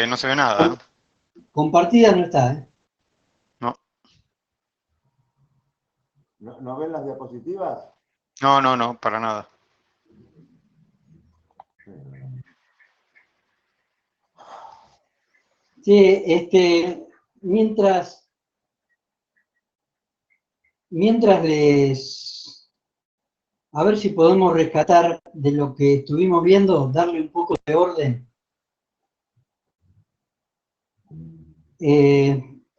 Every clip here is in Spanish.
no se ve nada, ¿eh? Compartida no está, ¿eh? No. ¿No ven las diapositivas? No, para nada. Sí, mientras a ver si podemos rescatar de lo que estuvimos viendo, darle un poco de orden.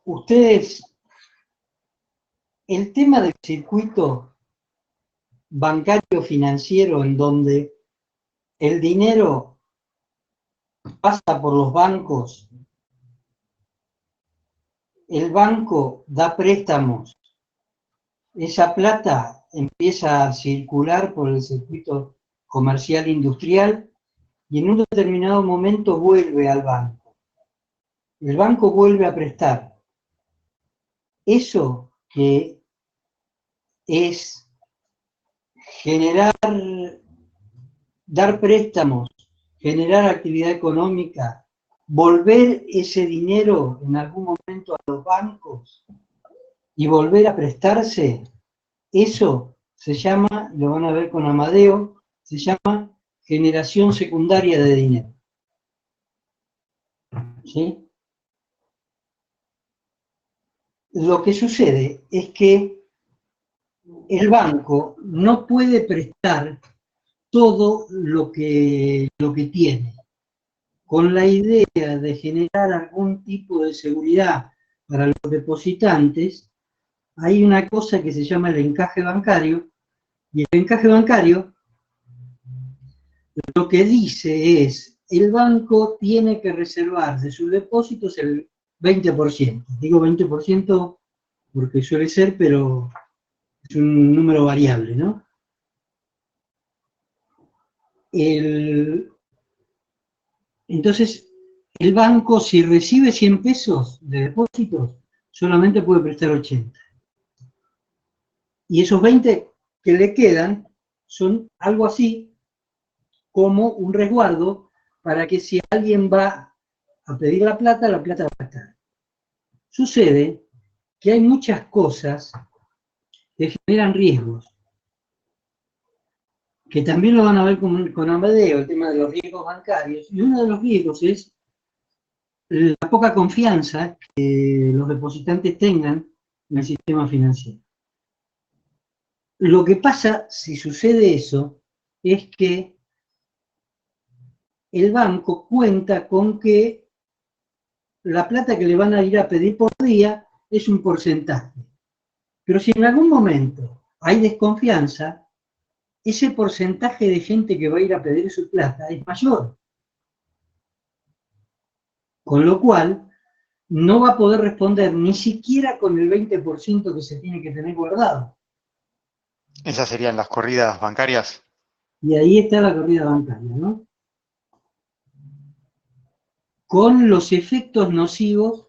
Ustedes, el tema del circuito bancario financiero en donde el dinero pasa por los bancos, el banco da préstamos, esa plata empieza a circular por el circuito comercial industrial y en un determinado momento vuelve al banco. El banco vuelve a prestar. Eso que es generar, dar préstamos, generar actividad económica, volver ese dinero en algún momento a los bancos y volver a prestarse, eso se llama, lo van a ver con Amadeo, se llama generación secundaria de dinero. ¿Sí? Lo que sucede es que el banco no puede prestar todo lo que tiene, con la idea de generar algún tipo de seguridad para los depositantes. Hay una cosa que se llama el encaje bancario, y el encaje bancario lo que dice es, el banco tiene que reservar de sus depósitos el 20%. Digo 20% porque suele ser, pero es un número variable, ¿no? Entonces, el banco, si recibe 100 pesos de depósitos, solamente puede prestar 80. Y esos 20 que le quedan son algo así como un resguardo para que si alguien va a pedir la plata va a estar. Sucede que hay muchas cosas que generan riesgos, que también lo van a ver con Amadeo, el tema de los riesgos bancarios, y uno de los riesgos es la poca confianza que los depositantes tengan en el sistema financiero. Lo que pasa, si sucede eso, es que el banco cuenta con que la plata que le van a ir a pedir por día es un porcentaje. Pero si en algún momento hay desconfianza, ese porcentaje de gente que va a ir a pedir su plata es mayor. Con lo cual, no va a poder responder ni siquiera con el 20% que se tiene que tener guardado. Esas serían las corridas bancarias. Y ahí está la corrida bancaria, ¿no? Con los efectos nocivos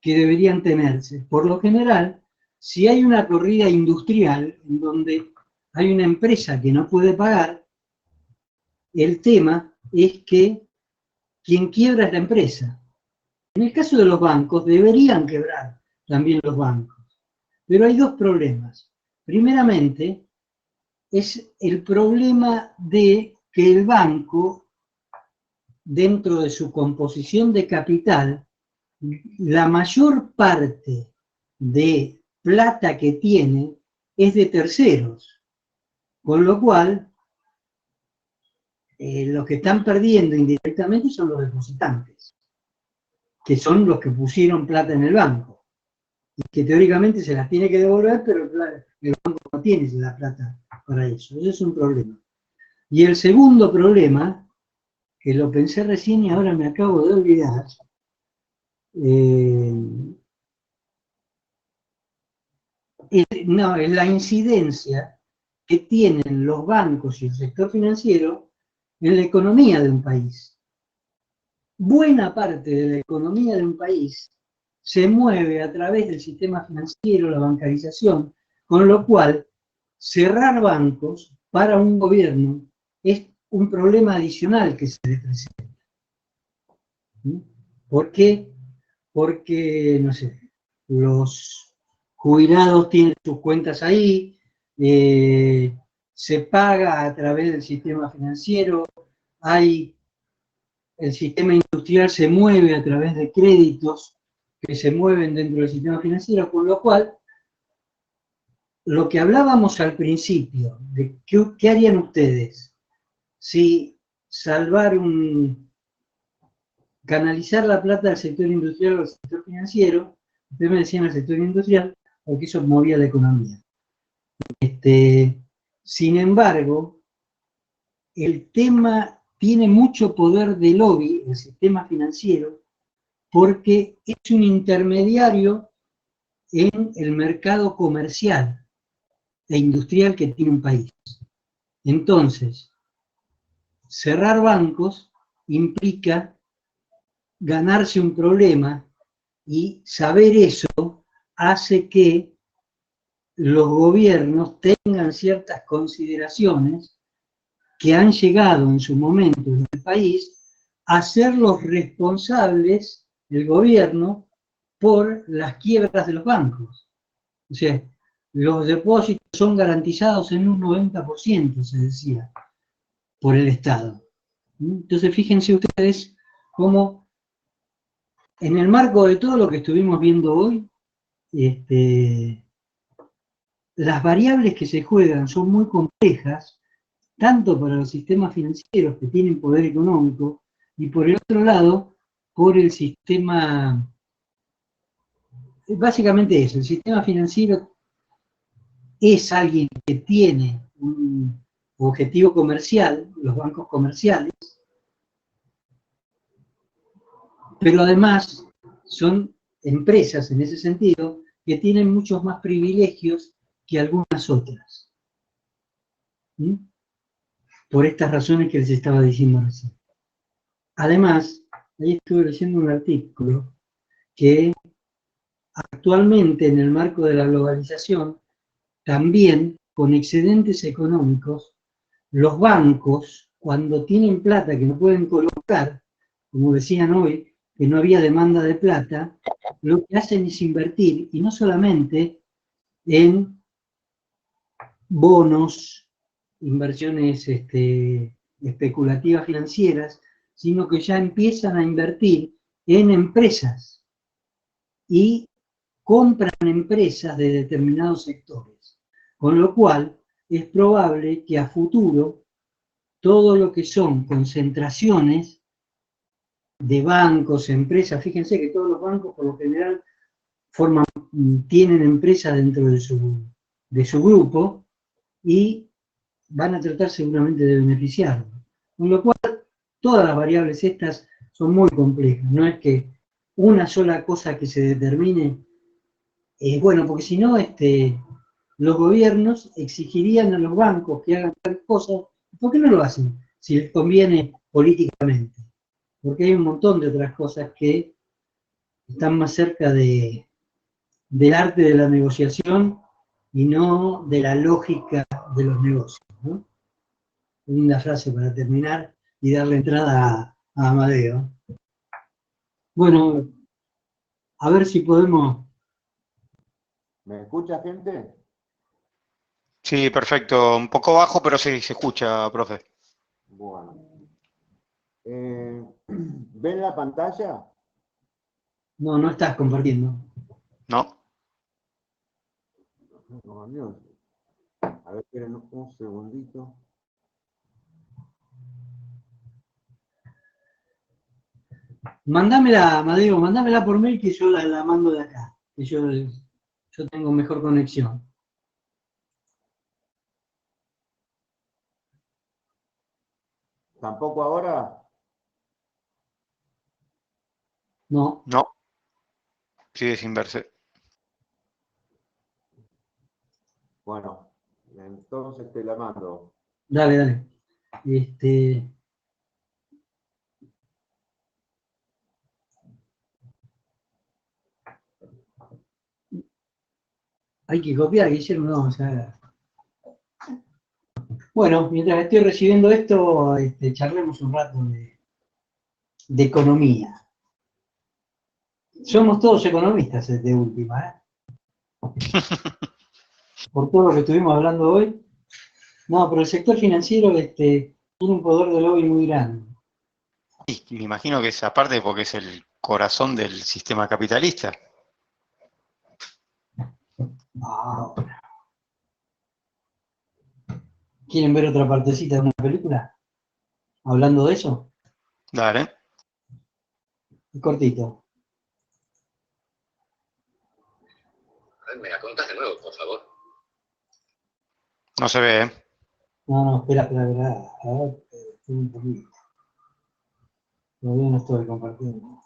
que deberían tenerse. Por lo general, si hay una corrida industrial en donde hay una empresa que no puede pagar, el tema es que quien quiebra es la empresa. En el caso de los bancos, deberían quebrar también los bancos. Pero hay dos problemas. Primeramente, es el problema de que el banco, dentro de su composición de capital, la mayor parte de plata que tiene es de terceros, con lo cual los que están perdiendo indirectamente son los depositantes, que son los que pusieron plata en el banco, y que teóricamente se las tiene que devolver, pero el banco no tiene la plata para eso. Ese es un problema. Y el segundo problema, que lo pensé recién y ahora me acabo de olvidar, es la incidencia que tienen los bancos y el sector financiero en la economía de un país. Buena parte de la economía de un país se mueve a través del sistema financiero, la bancarización, con lo cual cerrar bancos para un gobierno es un problema adicional que se le presenta. ¿Por qué? Porque, no sé, los jubilados tienen sus cuentas ahí, se paga a través del sistema financiero, el sistema industrial se mueve a través de créditos que se mueven dentro del sistema financiero, con lo cual, lo que hablábamos al principio, de qué harían ustedes si canalizar la plata del sector industrial al sector financiero, ustedes me decían el sector industrial, porque eso movía la economía. Sin embargo, el tema tiene mucho poder de lobby, el sistema financiero, porque es un intermediario en el mercado comercial e industrial que tiene un país. Entonces, cerrar bancos implica ganarse un problema y saber eso hace que los gobiernos tengan ciertas consideraciones que han llegado en su momento en el país a ser los responsables del gobierno por las quiebras de los bancos. O sea, los depósitos son garantizados en un 90%, se decía, por el Estado. Entonces, fíjense ustedes cómo, en el marco de todo lo que estuvimos viendo hoy, las variables que se juegan son muy complejas, tanto para los sistemas financieros que tienen poder económico, y por el otro lado, por el sistema, básicamente eso, el sistema financiero es alguien que tiene un objetivo comercial, los bancos comerciales, pero además son empresas en ese sentido que tienen muchos más privilegios que algunas otras. ¿Mm? Por estas razones que les estaba diciendo recién. Además, ahí estuve leyendo un artículo que actualmente en el marco de la globalización, también con excedentes económicos, los bancos, cuando tienen plata que no pueden colocar, como decían hoy, que no había demanda de plata, lo que hacen es invertir, y no solamente en bonos, inversiones especulativas financieras, sino que ya empiezan a invertir en empresas y compran empresas de determinados sectores. Con lo cual, es probable que a futuro todo lo que son concentraciones de bancos, empresas, fíjense que todos los bancos por lo general tienen empresas dentro de su grupo y van a tratar seguramente de beneficiarlo. Con lo cual, todas las variables estas son muy complejas, no es que una sola cosa que se determine, bueno, porque si no, los gobiernos exigirían a los bancos que hagan tal cosa, ¿por qué no lo hacen? Si les conviene políticamente. Porque hay un montón de otras cosas que están más cerca del arte de la negociación y no de la lógica de los negocios, ¿no? Linda frase para terminar y darle entrada a Amadeo. Bueno, a ver si podemos... ¿Me escucha, gente? Sí, perfecto. Un poco bajo, pero sí, se escucha, profe. Bueno. ¿Ven la pantalla? No, no estás compartiendo. ¿No? No, a ver, esperen un segundito. Mándamela, Amadeo, mándamela por mail que yo la mando de acá. Que yo tengo mejor conexión. ¿Tampoco ahora? No. No. Sigue sin verse. Bueno, entonces te la mando. Dale, dale. Hay que copiar, Guillermo, no, o sea... Bueno, mientras estoy recibiendo esto, charlemos un rato de economía. Somos todos economistas de última, por todo lo que estuvimos hablando hoy. No, pero el sector financiero tiene un poder de lobby muy grande. Y me imagino que es aparte porque es el corazón del sistema capitalista. Ahora. ¿Quieren ver otra partecita de una película? Hablando de eso. Dale. Cortito. ¿Me la contás de nuevo, por favor? No se ve, ¿eh? No, espera. A ver, un poquito. Todavía no estoy compartiendo.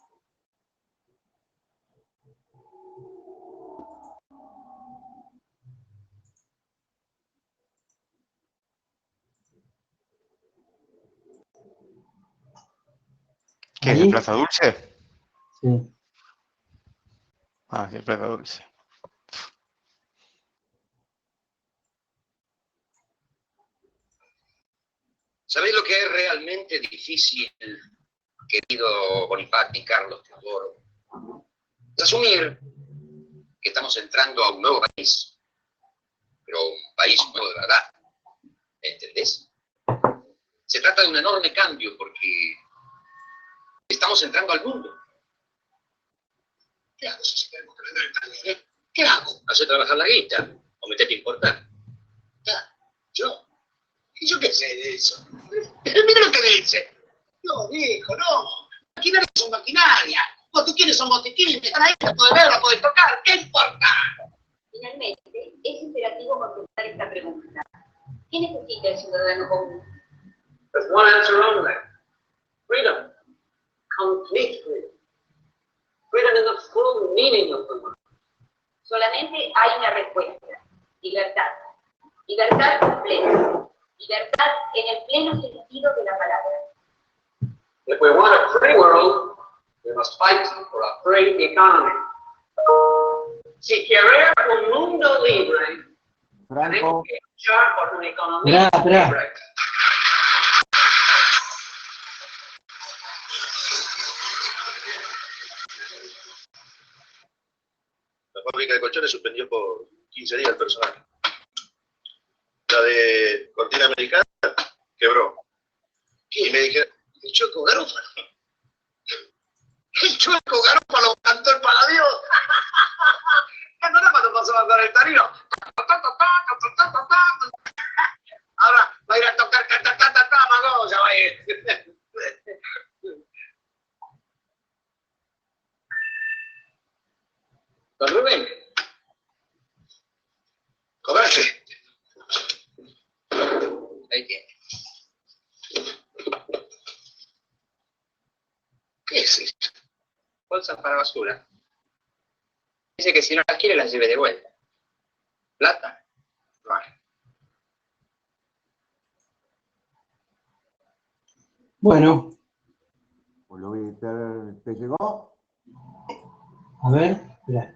¿Qué es ¿Ahí? el Plaza Dulce? Sí. Ah, sí, el Plaza Dulce. ¿Sabéis lo que es realmente difícil, querido Bonifati, Carlos Teodoro? Es asumir que estamos entrando a un nuevo país, pero un país nuevo de verdad. ¿Entendés? Se trata de un enorme cambio porque estamos entrando al mundo. ¿Qué hago si tenemos que vender el país? ¿Qué hago? ¿Hacer trabajar la guita? ¿O meterte a importar? Ya, yo. ¿Y yo qué sé de eso? Mira lo que dice. No, viejo, no. Maquinarias son maquinarias. Botiquines son botiquines. Están ahí, la podés ver, la podés tocar. ¿Qué importa? Finalmente, es imperativo contestar esta pregunta. ¿Qué necesita el ciudadano común? There's one answer only. Freedom. Complete freedom. Freedom in the full meaning of the word. Solamente hay una respuesta. Libertad. Libertad completa. Libertad en el pleno sentido de la palabra. If we want a free world, we must fight for a free economy. Si querer un mundo libre, Franco, tenemos que luchar por una economía Esperá. libre. La fábrica de colchones suspendió por 15 días el personal. La de cortina americana quebró. Y me dijeron, ¿el Choco Garófalo? El Choco Garófalo cantó el Paladios. ¿Qué no era cuando pasó a andar el tarino? Ahora va a ir a tocar Magoya, va a ir. Don Rubén, Cobrate. ahí tiene. ¿Qué es esto? Bolsas para basura. Dice que si no las quiere, las lleve de vuelta. ¿Plata? No hay. Bueno, ¿te llegó? a ver, espera.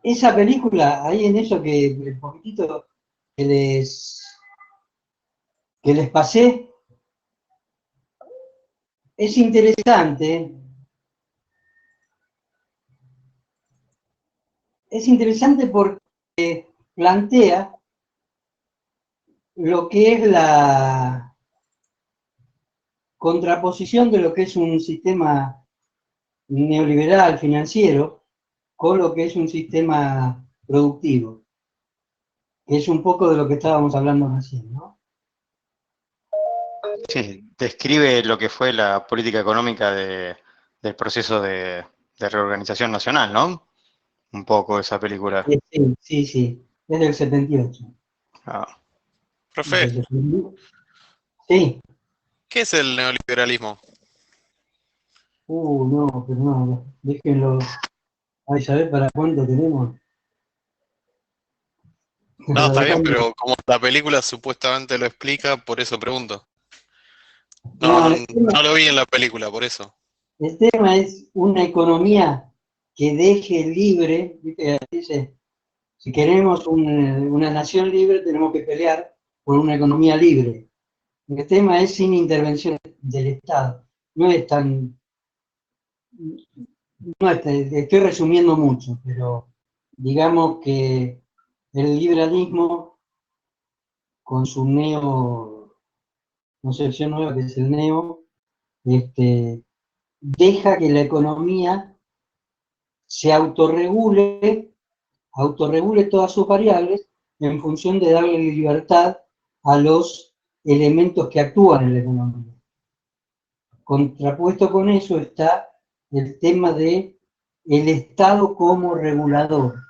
Esa película, ahí en eso que el poquitito que les pasé, es interesante. Es interesante porque plantea lo que es la contraposición de lo que es un sistema neoliberal financiero con lo que es un sistema productivo, que es un poco de lo que estábamos hablando recién, ¿no? Sí, describe lo que fue la política económica del proceso de reorganización nacional, ¿no? Un poco esa película. Sí, es del 78. Ah. Profe, Sí. ¿qué es el neoliberalismo? No, pero no, déjenlo. Ay, ¿sabés para cuánto tenemos? No, está bien, pero como la película supuestamente lo explica, por eso pregunto. No, No, no lo vi en la película, por eso. El tema es una economía que deje libre, ¿viste? Dice, si queremos una nación libre, tenemos que pelear por una economía libre. El tema es sin intervención del Estado. No es tan... No estoy resumiendo mucho, pero digamos que el liberalismo, con su concepción nueva que es el neo, deja que la economía se autorregule todas sus variables en función de darle libertad a los elementos que actúan en la economía. Contrapuesto con eso está el tema de el Estado como regulador,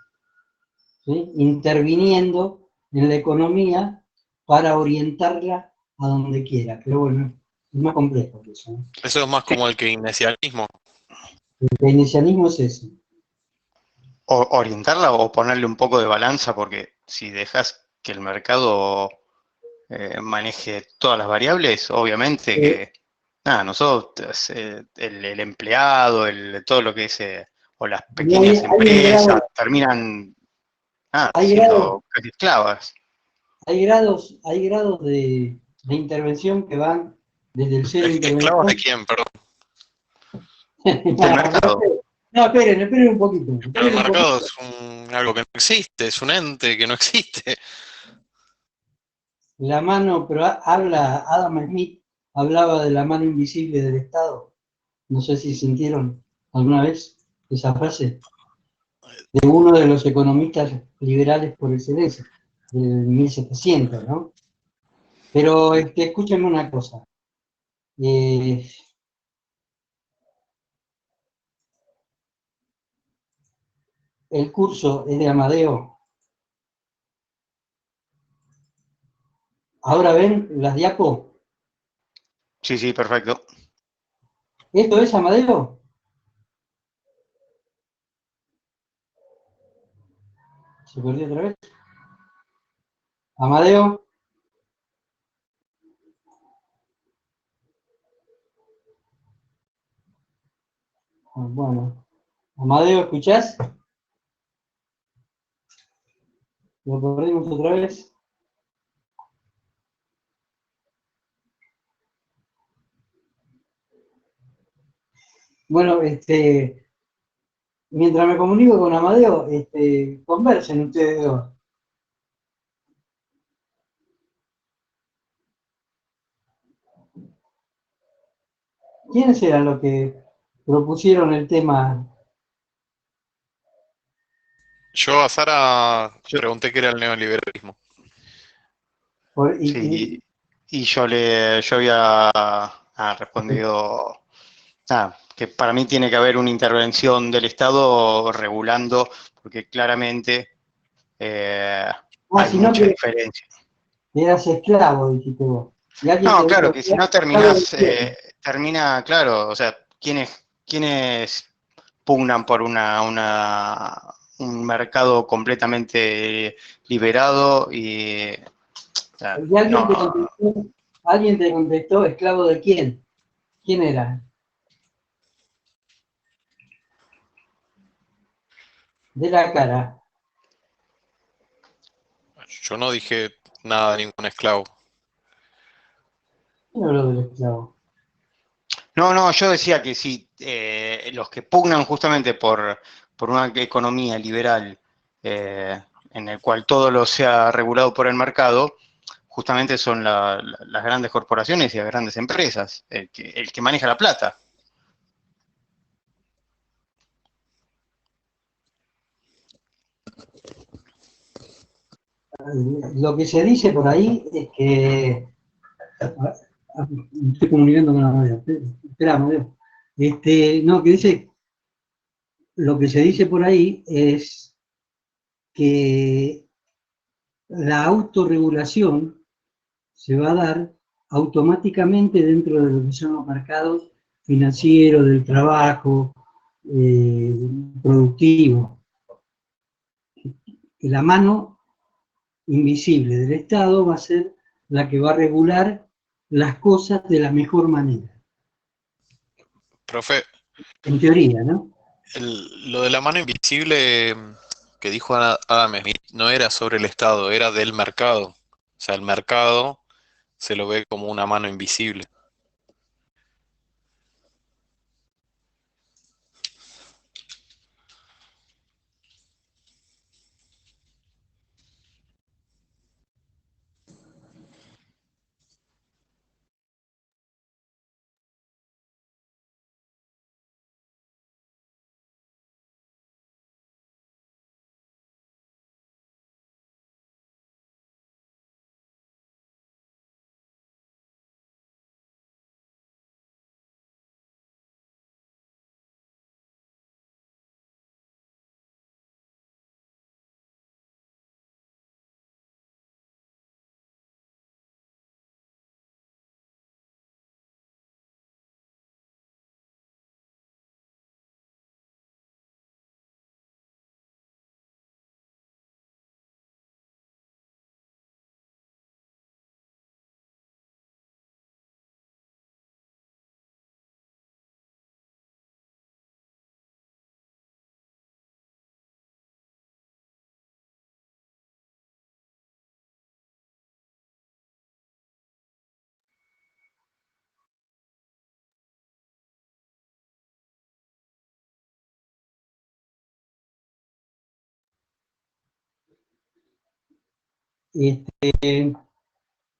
¿sí? Interviniendo en la economía para orientarla a donde quiera. Pero bueno, es más complejo que eso, ¿no? Eso es más como el keynesianismo. El keynesianismo es eso. Orientarla o ponerle un poco de balanza, porque si dejas que el mercado maneje todas las variables, obviamente que nosotros, el empleado, todo lo que es, o las pequeñas empresas, terminan siendo casi esclavas. Hay grados de intervención que van desde el cero ¿Esclavos de intervención. quién, perdón? Del mercado. No, esperen un poquito. Pero el mercado es algo que no existe, es un ente que no existe. La mano, pero Adam Smith hablaba de la mano invisible del Estado. No sé si sintieron alguna vez esa frase de uno de los economistas liberales por excelencia, del 1700, ¿no? Pero escúchenme una cosa. El curso es de Amadeo. ¿Ahora ven las diapos? Sí, perfecto. ¿Esto es Amadeo? ¿Se perdió otra vez? ¿Amadeo? Bueno. Amadeo, ¿escuchás? ¿Lo perdimos otra vez? Bueno, mientras me comunico con Amadeo, conversen ustedes dos. ¿Quiénes eran los que propusieron el tema? Yo a Sara pregunté qué era el neoliberalismo. Sí, y yo había respondido que para mí tiene que haber una intervención del Estado regulando, porque claramente hay mucha diferencia. Eras esclavo, dijiste vos. No, claro, que si no termina, claro, o sea, ¿quiénes pugnan por un mercado completamente liberado y ¿Y alguien te contestó, esclavo de quién? ¿Quién era? De la cara. Yo no dije nada de ningún esclavo. ¿Quién habló del esclavo? No, yo decía que sí, los que pugnan justamente por una economía liberal en el cual todo lo sea regulado por el mercado, justamente son las grandes corporaciones y las grandes empresas, el que maneja la plata. Lo que se dice por ahí es que... Me estoy comunicando con Amadeo. Espera, Amadeo. No, que dice... Lo que se dice por ahí es que la autorregulación se va a dar automáticamente dentro de lo que son los mercados financieros, del trabajo, productivo. Y la mano invisible del Estado va a ser la que va a regular las cosas de la mejor manera. Profe, En teoría, ¿no? Lo de la mano invisible que dijo Adam Smith no era sobre el Estado, era del mercado. O sea, el mercado se lo ve como una mano invisible.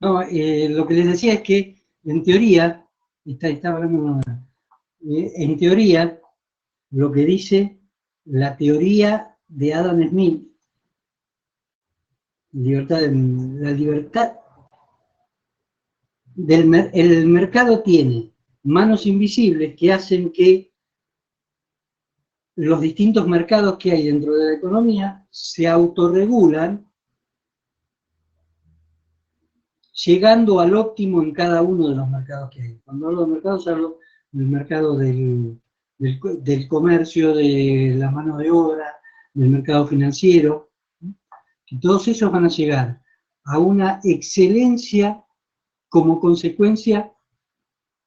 No, lo que les decía es que, en teoría, está hablando ahora, en teoría, lo que dice la teoría de Adam Smith, la libertad el mercado tiene manos invisibles que hacen que los distintos mercados que hay dentro de la economía se autorregulan, llegando al óptimo en cada uno de los mercados que hay. Cuando hablo de mercados, hablo del mercado del comercio, de la mano de obra, del mercado financiero, y todos esos van a llegar a una excelencia como consecuencia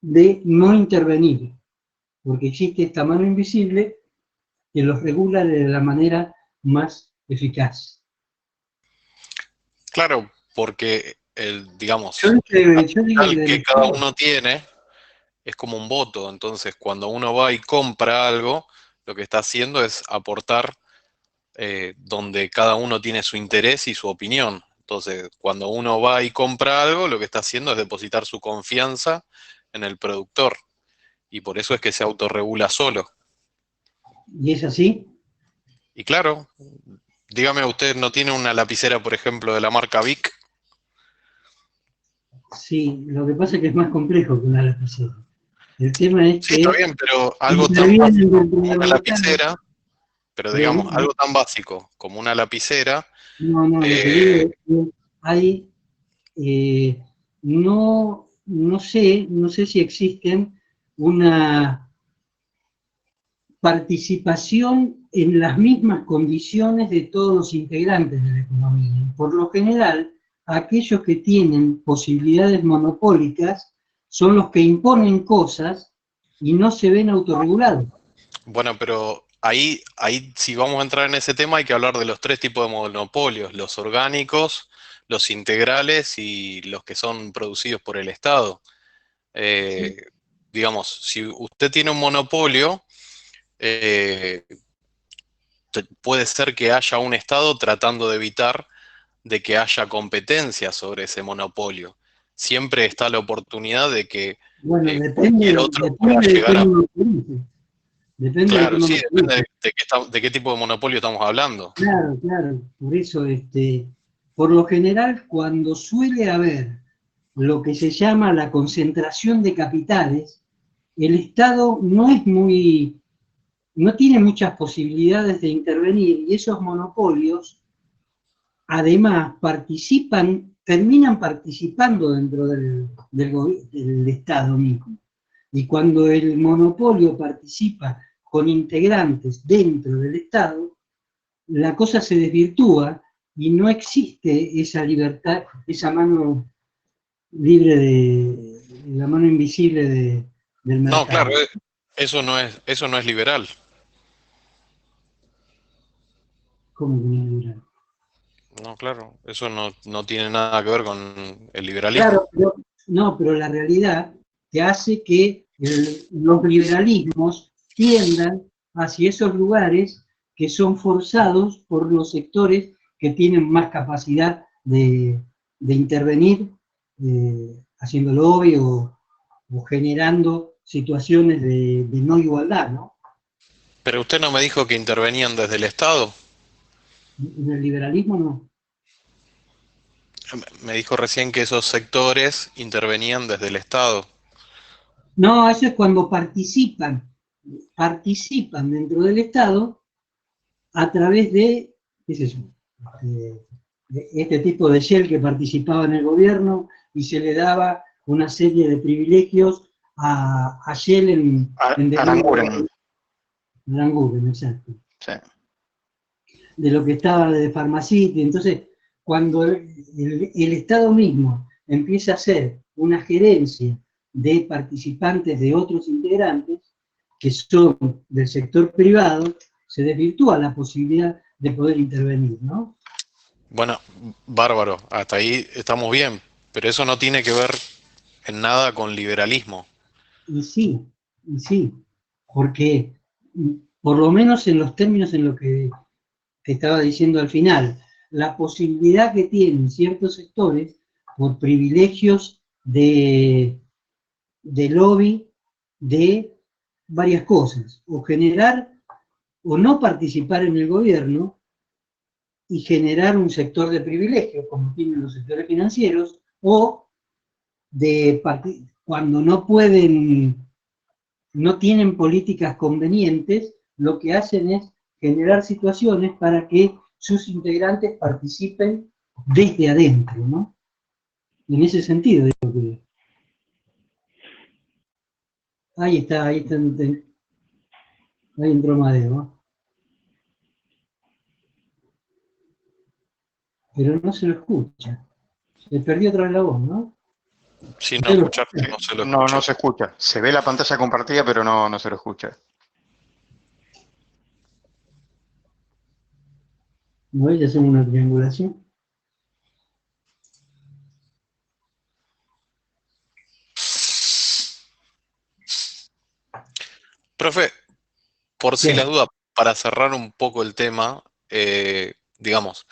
de no intervenir, porque existe esta mano invisible que los regula de la manera más eficaz. Claro, porque digamos, Yo el digo capital que cada uno tiene es como un voto. Entonces, cuando uno va y compra algo, lo que está haciendo es aportar donde cada uno tiene su interés y su opinión. Entonces, cuando uno va y compra algo, lo que está haciendo es depositar su confianza en el productor. Y por eso es que se autorregula solo. ¿Y es así? Y claro, dígame, ¿usted no tiene una lapicera, por ejemplo, de la marca Bic? Sí, lo que pasa es que es más complejo que una lapicera. El tema es Sí, está que bien, pero algo tan intervienen básico dentro como del una mercado, lapicera, pero pero digamos, algo tan básico como una lapicera, no, lo que digo es que hay, no sé si existen una participación en las mismas condiciones de todos los integrantes de la economía. Por lo general, aquellos que tienen posibilidades monopólicas son los que imponen cosas y no se ven autorregulados. bueno, pero ahí si vamos a entrar en ese tema hay que hablar de los tres tipos de monopolios, los orgánicos, los integrales y los que son producidos por el Estado. ¿Sí? Digamos, si usted tiene un monopolio, eh, puede ser que haya un Estado tratando de evitar de que haya competencia sobre ese monopolio. Siempre está la oportunidad de que Bueno, cualquier otro pueda depende de qué llegar a... monopolice. Depende de qué Claro, sí, depende monopolice. de qué tipo de monopolio estamos hablando. Claro, por eso, por lo general, cuando suele haber lo que se llama la concentración de capitales, el Estado no tiene muchas posibilidades de intervenir y esos monopolios, además, terminan participando dentro del Estado mismo. Y cuando el monopolio participa con integrantes dentro del Estado, la cosa se desvirtúa y no existe esa libertad, esa mano libre la mano invisible del No, claro, mercado. Eso no es liberal. ¿Cómo que no es liberal? No, claro, eso no tiene nada que ver con el liberalismo. Claro, no, pero la realidad te hace que los liberalismos tiendan hacia esos lugares que son forzados por los sectores que tienen más capacidad de intervenir, haciendo lobby o generando situaciones de no igualdad, ¿no? Pero usted no me dijo que intervenían desde el Estado. En el liberalismo no. Me dijo recién que esos sectores intervenían desde el Estado. No, eso es cuando participan dentro del Estado a través de, qué es eso, de este tipo de Shell que participaba en el gobierno y se le daba una serie de privilegios a Shell en Aranguren. Aranguren, exacto. Sí. De lo que estaba de Pharmacity. Entonces, cuando el Estado mismo empieza a hacer una gerencia de participantes de otros integrantes que son del sector privado, se desvirtúa la posibilidad de poder intervenir, ¿no? Bueno, bárbaro, hasta ahí estamos bien, pero eso no tiene que ver en nada con liberalismo. Y sí, porque por lo menos en los términos en lo que te estaba diciendo al final, la posibilidad que tienen ciertos sectores por privilegios de lobby de varias cosas, o generar o no participar en el gobierno y generar un sector de privilegio, como tienen los sectores financieros, o cuando no pueden, no tienen políticas convenientes, lo que hacen es generar situaciones para que sus integrantes participen desde adentro, ¿no? En ese sentido, digo que ahí entró Madeo, ¿no? Pero no se lo escucha. Se perdió otra vez la voz, ¿no? Si no escuchaste, no se lo No, escucha. no se escucha. Se ve la pantalla compartida, pero no se lo escucha. ¿No ves? Hacemos una triangulación. Profe, por si las ¿Qué? dudas, para cerrar un poco el tema, digamos,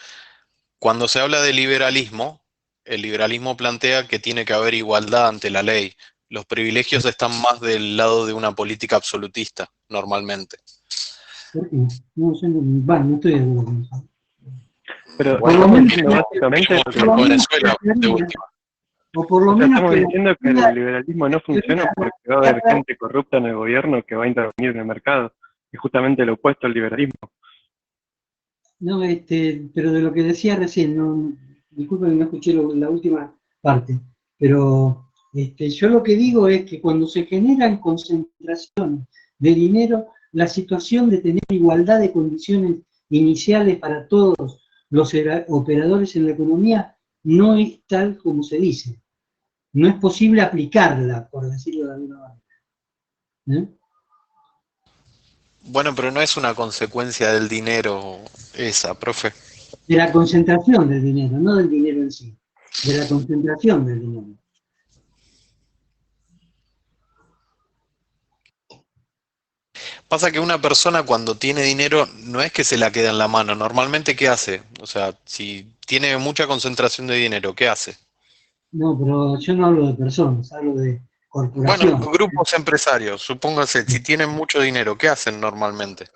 cuando se habla de liberalismo, el liberalismo plantea que tiene que haber igualdad ante la ley. Los privilegios están más del lado de una política absolutista, normalmente. ¿Por qué? No, yo no estoy de acuerdo con eso. Pero Por lo estamos menos, diciendo básicamente Como lo el que, caso de que la Venezuela, de teoría, última. o por lo o sea, menos estamos que diciendo que el liberalismo no funciona porque va a haber teoría, gente corrupta en el gobierno que va a intervenir en el mercado. Es justamente lo opuesto al liberalismo. no, pero de lo que decía recién, no, disculpen que no escuché la última parte, pero yo lo que digo es que cuando se generan concentraciones de dinero, la situación de tener igualdad de condiciones iniciales para todos los operadores en la economía no es tal como se dice. No es posible aplicarla, por decirlo de alguna manera. ¿Eh? Bueno, pero no es una consecuencia del dinero esa, profe. De la concentración del dinero, no del dinero en sí, de la concentración del dinero. Pasa que una persona cuando tiene dinero no es que se la queda en la mano. Normalmente, ¿qué hace? O sea, si tiene mucha concentración de dinero, ¿qué hace? No, pero yo no hablo de personas, hablo de Bueno, corporaciones. grupos empresarios, supóngase, si tienen mucho dinero, ¿qué hacen normalmente?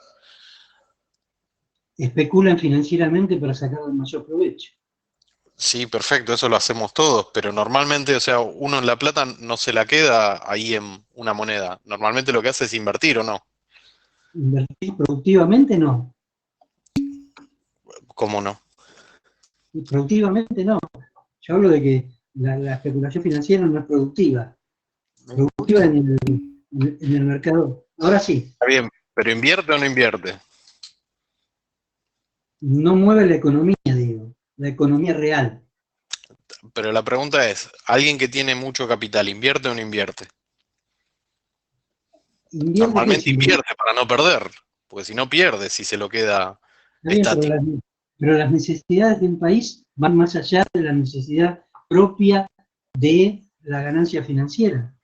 Especulan financieramente para sacar el mayor provecho. Sí, perfecto, eso lo hacemos todos, pero normalmente, o sea, uno en la plata no se la queda ahí en una moneda. Normalmente lo que hace es invertir, ¿o no? Invertir productivamente no. ¿Cómo no? Productivamente no. Yo hablo de que la especulación financiera no es productiva. Productiva en el mercado. Ahora sí, Está bien, pero ¿invierte o no invierte? no mueve la economía, digo, la economía real. Pero la pregunta es, ¿alguien que tiene mucho capital invierte o no invierte? Normalmente invierte para no perder, porque si no pierde, si se lo queda estático. Pero las necesidades de un país van más allá de la necesidad propia de la ganancia financiera.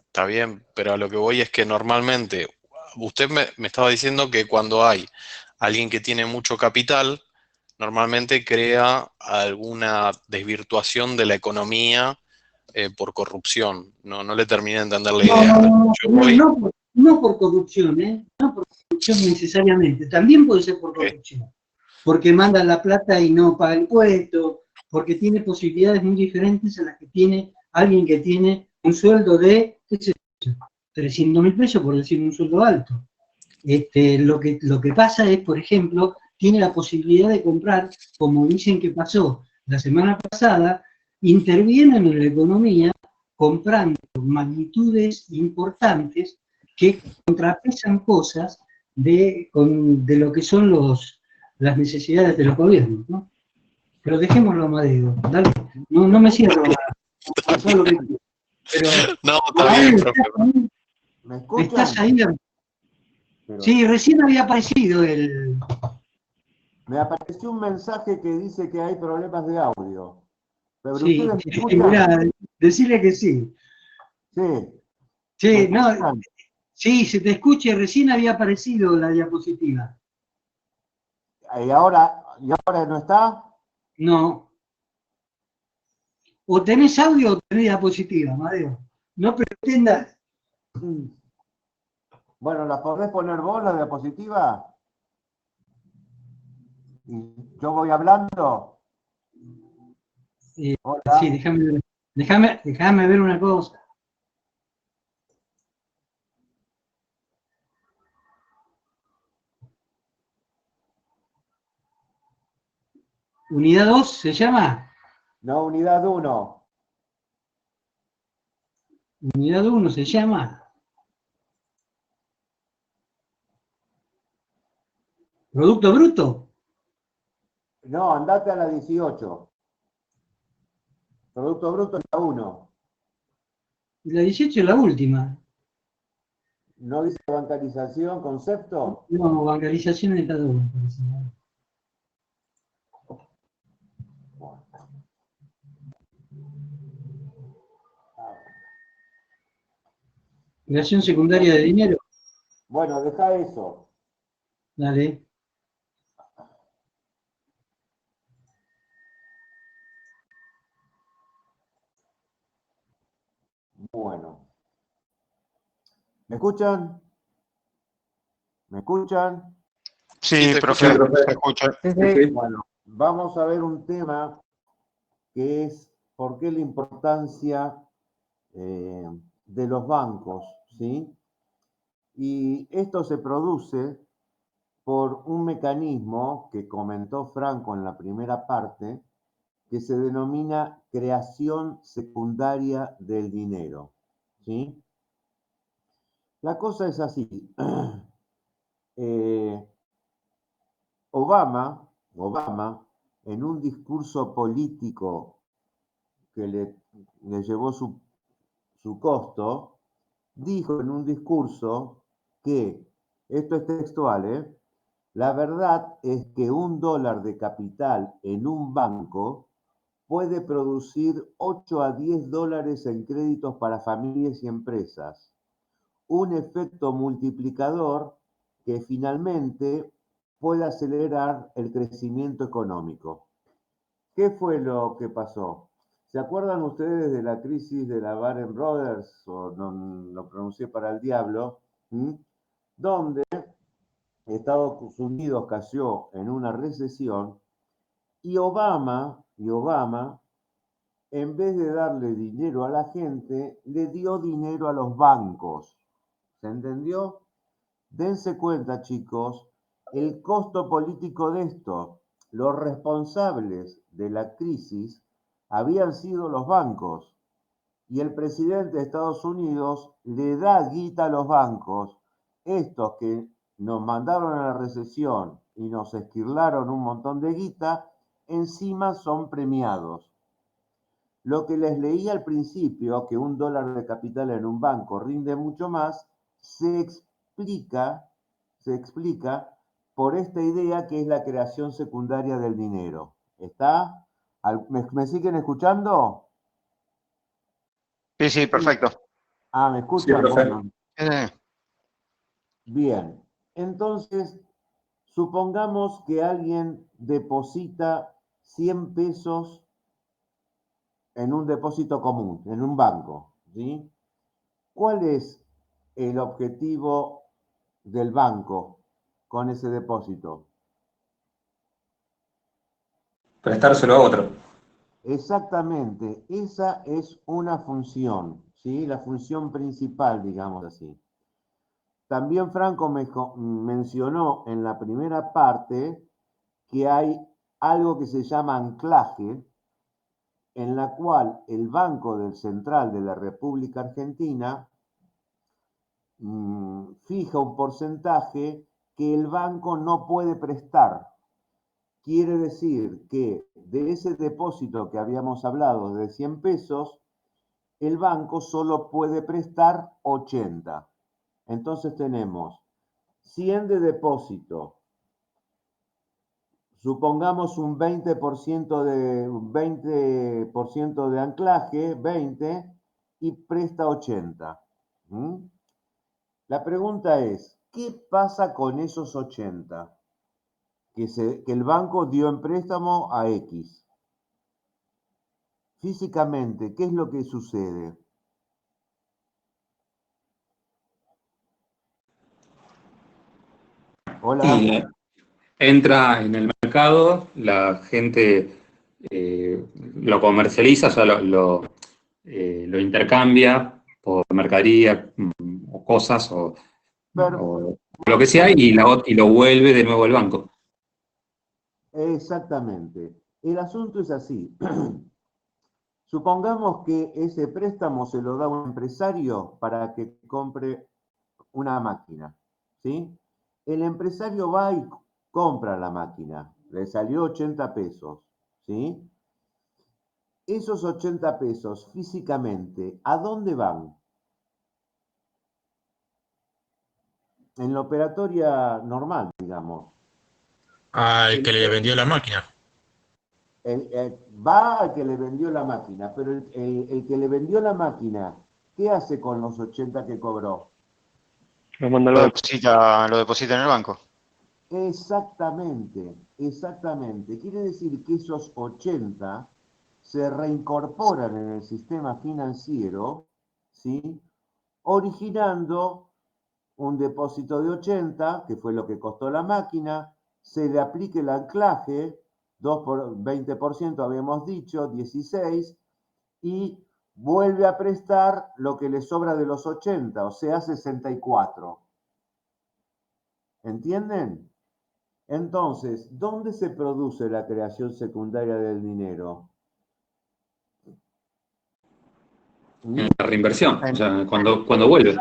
Está bien, pero a lo que voy es que normalmente, usted me estaba diciendo que cuando hay alguien que tiene mucho capital, normalmente crea alguna desvirtuación de la economía por corrupción. No le terminé de entender la idea. No por corrupción, no por corrupción necesariamente, también puede ser por corrupción, porque manda la plata y no paga impuestos, porque tiene posibilidades muy diferentes a las que tiene alguien que tiene un sueldo de, qué sé yo, 300.000 pesos, por decir un sueldo alto. Lo que pasa es, por ejemplo, tiene la posibilidad de comprar, como dicen que pasó la semana pasada, intervienen en la economía comprando magnitudes importantes que contrapesan cosas de lo que son las necesidades de los gobiernos, ¿no? Pero dejémoslo a Amadeo, dale, no me cierro a pasar lo que quiero. Pero no, está bien, profe. ¿Me escuchan? ¿Estás ahí? Pero sí, recién había aparecido el... me apareció un mensaje que dice que hay problemas de audio. Pero Sí, ustedes me escuchan. mirá, decirle que sí. Sí. Sí, no, sí, se te escucha, recién había aparecido la diapositiva. ¿Y ahora no está? No. O tenés audio o tenés diapositiva, Amadeo. No pretendas. Bueno, ¿la podés poner vos, la diapositiva? ¿Y yo voy hablando? Hola. Sí, déjame ver una cosa. ¿Unidad 2 se llama? No, unidad 1. Unidad 1 se llama. ¿Producto bruto? No, andate a la 18. Producto bruto es la 1. La 18 es la última. ¿No dice bancarización, concepto? No, bancarización es la 2. Creación secundaria de dinero. Bueno, deja eso. Dale. Bueno. ¿Me escuchan? ¿Me escuchan? Sí, se profe, escucha. se escucha. Bueno, vamos a ver un tema que es por qué la importancia de los bancos, ¿sí? Y esto se produce por un mecanismo que comentó Franco en la primera parte, que se denomina creación secundaria del dinero, ¿sí? La cosa es así. Obama, en un discurso político que le llevó su costo, dijo en un discurso que, esto es textual, la verdad es que $1 de capital en un banco puede producir 8 a 10 dólares en créditos para familias y empresas. Un efecto multiplicador que finalmente puede acelerar el crecimiento económico. ¿Qué fue lo que pasó? ¿Se acuerdan ustedes de la crisis de la Lehman Brothers, o no lo pronuncié para el diablo, donde Estados Unidos cayó en una recesión y Obama, en vez de darle dinero a la gente, le dio dinero a los bancos? ¿Se entendió? Dense cuenta, chicos, el costo político de esto. Los responsables de la crisis habían sido los bancos y el presidente de Estados Unidos le da guita a los bancos, estos que nos mandaron a la recesión y nos esquirlaron un montón de guita, encima son premiados. Lo que les leí al principio, que $1 de capital en un banco rinde mucho más, se explica por esta idea que es la creación secundaria del dinero. ¿Está? ¿Me siguen escuchando? Sí, sí, perfecto. Ah, ¿me Sí, escuchan? profe. Bueno, Eh, bien. Entonces, supongamos que alguien deposita 100 pesos en un depósito común, en un banco, ¿sí? ¿Cuál es el objetivo del banco con ese depósito? Prestárselo a otro. Exactamente, esa es una función, ¿sí? La función principal, digamos así. También Franco mencionó en la primera parte que hay algo que se llama anclaje, en la cual el Banco Central de la República Argentina fija un porcentaje que el banco no puede prestar. Quiere decir que de ese depósito que habíamos hablado de 100 pesos, el banco solo puede prestar 80. Entonces tenemos 100 de depósito, supongamos un 20% de anclaje, 20, y presta 80. La pregunta es, ¿qué pasa con esos 80 que el banco dio en préstamo a X? Físicamente, ¿qué es lo que sucede? Hola. Y entra en el mercado, la gente lo comercializa, o sea, lo intercambia por mercadería o cosas o lo que sea y lo vuelve de nuevo al banco. Exactamente. El asunto es así. Supongamos que ese préstamo se lo da un empresario para que compre una máquina, ¿sí? El empresario va y compra la máquina, le salió 80 pesos, ¿sí? Esos 80 pesos físicamente, ¿a dónde van? En la operatoria normal, digamos. Al que le vendió la máquina. Va al que le vendió la máquina, pero el que le vendió la máquina, ¿qué hace con los 80 que cobró? Lo manda al Lo banco. deposita en el banco. Exactamente, exactamente. Quiere decir que esos 80 se reincorporan en el sistema financiero, ¿sí? Originando un depósito de 80, que fue lo que costó la máquina, se le aplique el anclaje, 20% habíamos dicho, 16, y vuelve a prestar lo que le sobra de los 80, o sea, 64. ¿Entienden? Entonces, ¿dónde se produce la creación secundaria del dinero? En la reinversión, o sea, cuando vuelve.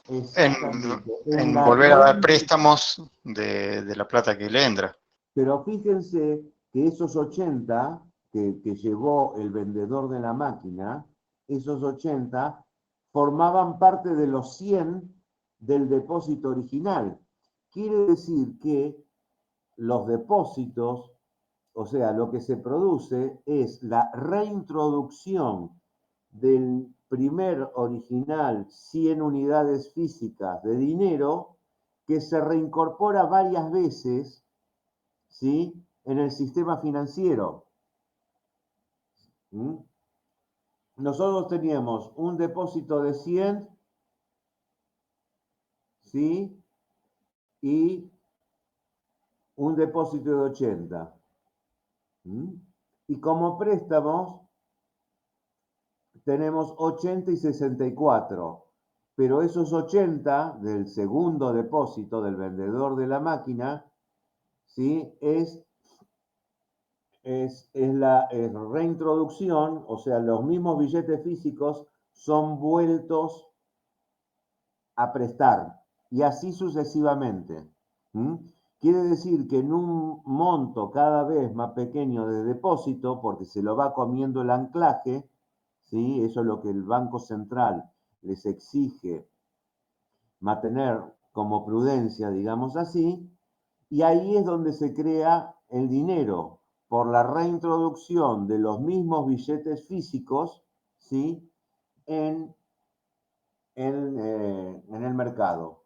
Exactamente. En volver a dar préstamos de la plata que le entra. Pero fíjense que esos 80 que llevó el vendedor de la máquina, esos 80 formaban parte de los 100 del depósito original. Quiere decir que los depósitos, o sea, lo que se produce es la reintroducción del primer original 100 unidades físicas de dinero que se reincorpora varias veces, ¿sí?, en el sistema financiero. Nosotros teníamos un depósito de 100, ¿sí?, y un depósito de 80. Y como préstamos tenemos 80 y 64, pero esos 80 del segundo depósito del vendedor de la máquina, ¿sí?, es la reintroducción, o sea, los mismos billetes físicos son vueltos a prestar, y así sucesivamente. Quiere decir que en un monto cada vez más pequeño de depósito, porque se lo va comiendo el anclaje, ¿sí? Eso es lo que el Banco Central les exige mantener como prudencia, digamos así, y ahí es donde se crea el dinero, por la reintroducción de los mismos billetes físicos, ¿sí? en el mercado.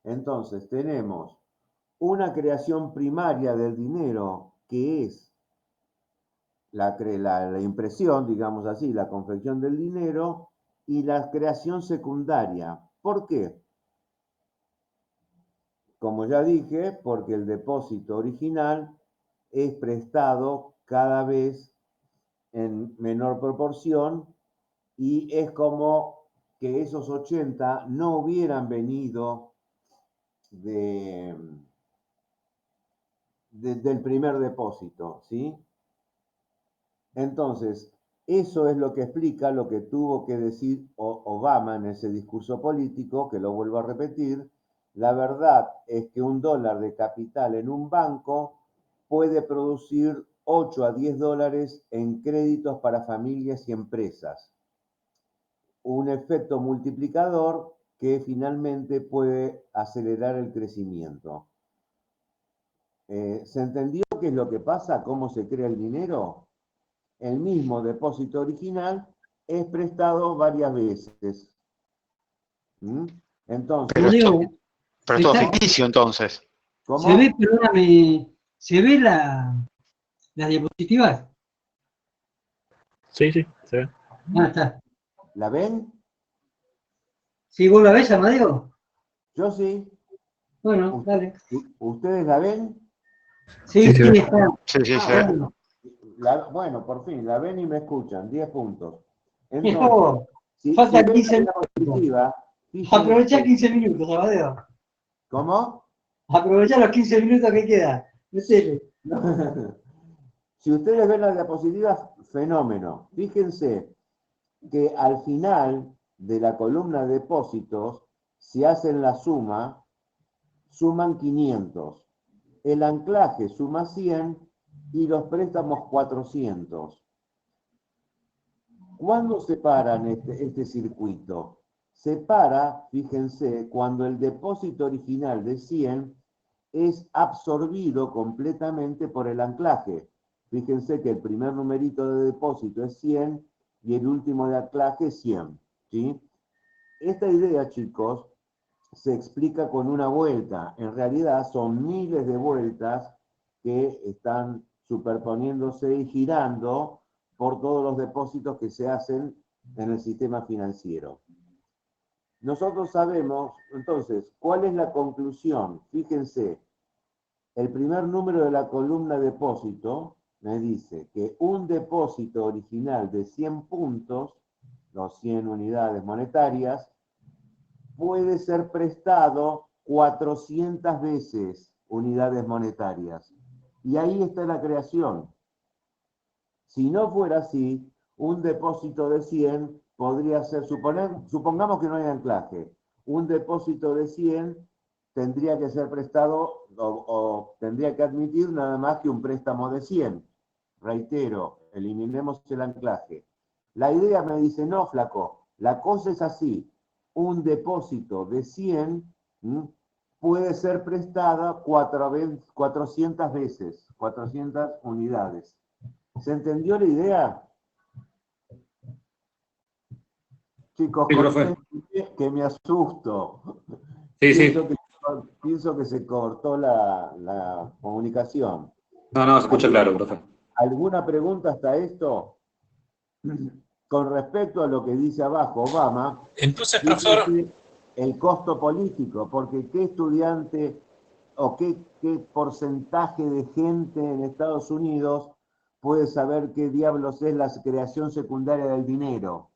Entonces tenemos una creación primaria del dinero que es la impresión, digamos así, la confección del dinero, y la creación secundaria. ¿Por qué? Como ya dije, porque el depósito original es prestado cada vez en menor proporción y es como que esos 80 no hubieran venido del primer depósito, ¿sí? Entonces, eso es lo que explica lo que tuvo que decir Obama en ese discurso político, que lo vuelvo a repetir. La verdad es que un dólar de capital en un banco puede producir 8 a 10 dólares en créditos para familias y empresas. Un efecto multiplicador que finalmente puede acelerar el crecimiento. ¿Se entendió qué es lo que pasa? ¿Cómo se crea el dinero? El mismo depósito original es prestado varias veces. Entonces, Pero es todo ficticio entonces. ¿cómo? ¿Se ve, perdóname, se ve las diapositivas? Sí, se ve. Ah, está. ¿La ven? ¿Sí, vos la ves, Amadeo? Yo sí. Bueno, dale. ¿Ustedes la ven? Sí, se ve. está. Sí, Bueno. Bueno, por fin, la ven y me escuchan. 10 puntos. No, Entonces, si faltan ven 15 la minutos. diapositiva, Aprovechá fíjense. 15 minutos, Amadeo. ¿Cómo? Aprovechá los 15 minutos que queda. Decile. Si ustedes ven la diapositiva, fenómeno. Fíjense que al final de la columna de depósitos, si hacen la suma, suman 500. El anclaje suma 100 y los préstamos 400. ¿Cuándo se paran este circuito? Se para, fíjense, cuando el depósito original de 100 es absorbido completamente por el anclaje. Fíjense que el primer numerito de depósito es 100 y el último de anclaje es 100. ¿Sí? Esta idea, chicos, se explica con una vuelta. En realidad son miles de vueltas que están superponiéndose y girando por todos los depósitos que se hacen en el sistema financiero. Nosotros sabemos, entonces, ¿cuál es la conclusión? Fíjense, el primer número de la columna depósito me dice que un depósito original de 100 puntos, los 100 unidades monetarias, puede ser prestado 400 veces unidades monetarias. Y ahí está la creación. Si no fuera así, un depósito de 100 podría ser, supongamos que no hay anclaje, un depósito de 100 tendría que ser prestado o tendría que admitir nada más que un préstamo de 100. Reitero, eliminemos el anclaje. La idea me dice, no, flaco, la cosa es así. Un depósito de 100 puede ser prestada 400 veces, 400 unidades. ¿Se entendió la idea? Chicos, Sí, profe. que me asusto. Sí, Pienso que se cortó la comunicación. No, se escucha claro, profe. ¿Alguna pregunta hasta esto? Con respecto a lo que dice abajo Obama, Entonces, profesor, fíjese el costo político, porque qué estudiante o qué porcentaje de gente en Estados Unidos puede saber qué diablos es la creación secundaria del dinero.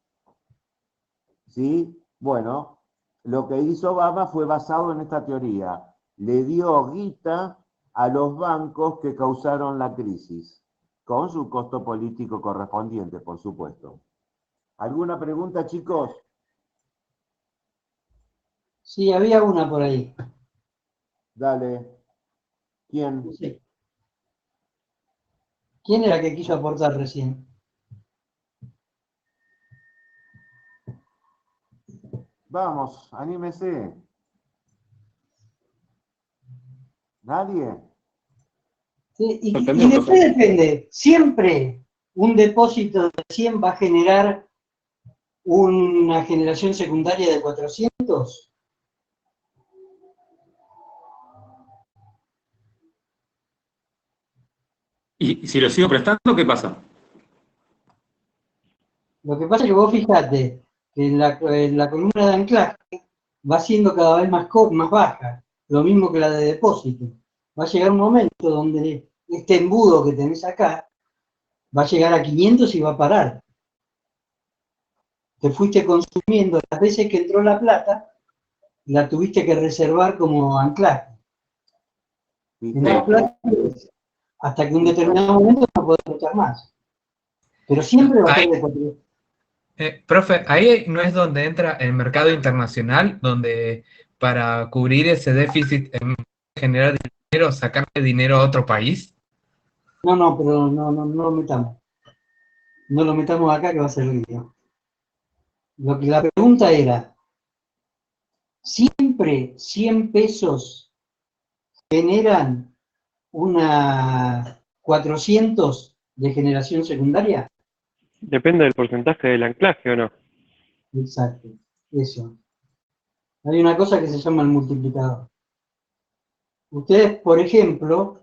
¿Sí? Bueno, lo que hizo Obama fue basado en esta teoría. Le dio guita a los bancos que causaron la crisis, con su costo político correspondiente, por supuesto. ¿Alguna pregunta, chicos? Sí, había una por ahí. Dale. ¿Quién? No sé. ¿Quién era que quiso aportar recién? Vamos, anímese. ¿Nadie? Sí, y después depende, siempre un depósito de 100 va a generar una generación secundaria de 400. Y si lo sigo prestando, ¿qué pasa? Lo que pasa es que vos fijate que la columna de anclaje va siendo cada vez más baja, lo mismo que la de depósito. Va a llegar un momento donde este embudo que tenés acá va a llegar a 500 y va a parar. Te fuiste consumiendo las veces que entró la plata, la tuviste que reservar como anclaje. Hasta que un determinado momento no podés prestar más. Pero siempre va a ser de 400. Profe, ahí no es donde entra el mercado internacional, donde para cubrir ese déficit en vez de generar dinero, sacarle dinero a otro país. No, pero no lo metamos. No lo metamos acá que va a ser lío. La pregunta era, ¿siempre 100 pesos generan una 400 de generación secundaria? Depende del porcentaje del anclaje o no. Exacto, eso. Hay una cosa que se llama el multiplicador. Ustedes, por ejemplo,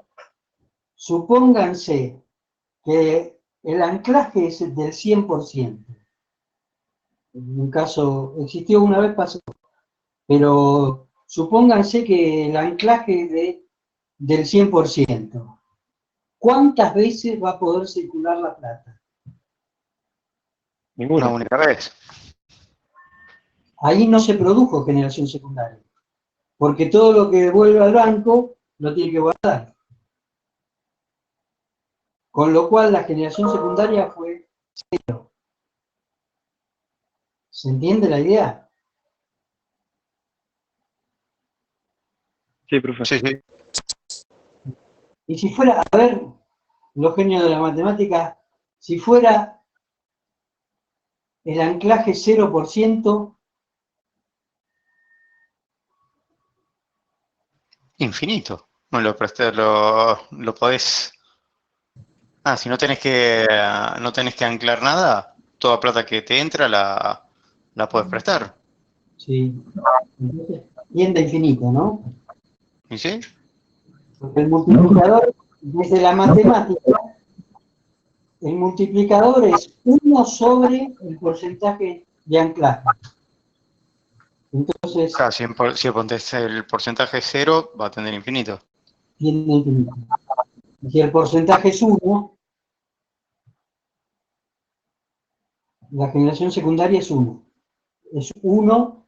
supónganse que el anclaje es del 100%. En un caso, existió una vez, pasó. Pero supónganse que el anclaje del 100%. ¿Cuántas veces va a poder circular la plata? Ninguna. Una única vez. Ahí no se produjo generación secundaria, porque todo lo que devuelve al banco lo tiene que guardar. Con lo cual la generación secundaria fue 0. ¿Se entiende la idea? Sí, profe. Sí, sí. Y si fuera, a ver, los genios de la matemática, si fuera el anclaje 0%, Infinito. No lo presté, lo podés. Si no tenés que anclar nada, toda plata que te entra la podés prestar. sí, entonces tiende a infinito, ¿no? ¿Y sí? Porque el multiplicador, desde la matemática, el multiplicador es 1 sobre el porcentaje de anclaje. Entonces, Claro, si pones el porcentaje 0, va a tener infinito. tiende a infinito. Y si el porcentaje es 1, la generación secundaria es 1. Es 1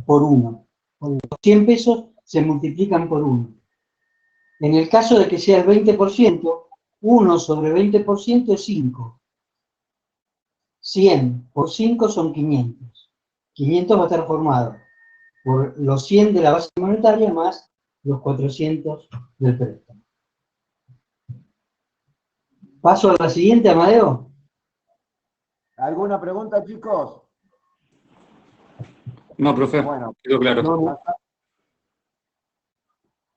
por 1. Los 100 pesos se multiplican por 1. En el caso de que sea el 20%, 1 sobre 20% es 5. 100 por 5 son 500. 500 va a estar formado por los 100 de la base monetaria más los 400 del préstamo. Paso a la siguiente, Amadeo. ¿Alguna pregunta, chicos? No, profe, Bueno, quedó claro. No.